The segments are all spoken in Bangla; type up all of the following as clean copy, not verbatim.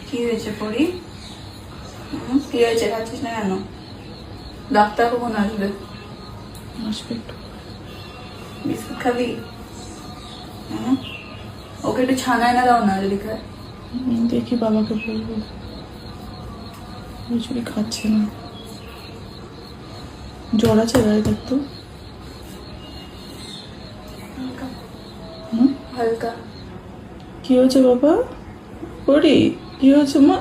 কি হয়েছে পরি? কি হয়েছে, খাচ্ছিস না কেন? ডাক্তার কখন আসবে? আসবে একটু। বিস্কুট খাবি? ওকে একটু ছানা এনে দাও না যদি খায়। দেখি বাবাকে বলবো, খিচুড়ি খাচ্ছে না। জ্বর আছে গায়ে দেখতো। হালকা। কি হয়েছে বাবা? পড়ি কি হয়েছে মা?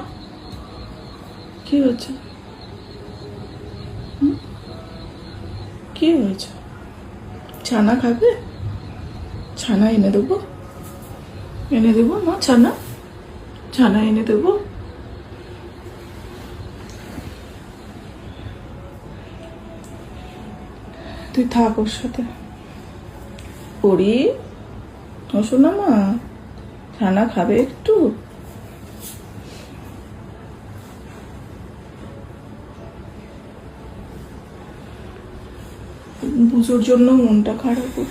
কি হয়েছে? কি হয়েছে? ছানা খাবে? ছানা এনে দেবো, এনে দেবো মা, ছানা ছানা এনে দেবো। তুই থাক ওর সাথে। পড়ি শোনো না মা, ছানা খাবে একটু? বুঝোর জন্য মনটা খারাপ ওর।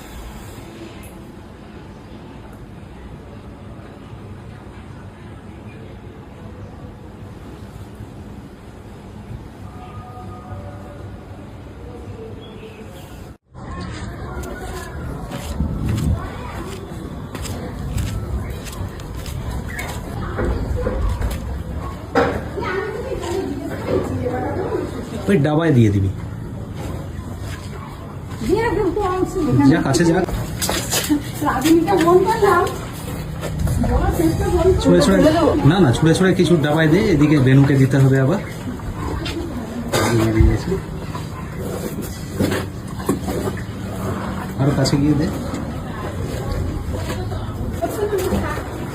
ওই ডাবায় দিয়ে দিবি, যা কাছে যা। ছুঁড়ে ছুঁড়ে না না, ছুঁড়ে ছুঁড়ে কিছু ডাবায় দে, এদিকে বেনুকে দিতে হবে আবার। আরো কাছে গিয়ে দে।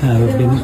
হ্যাঁ বেনু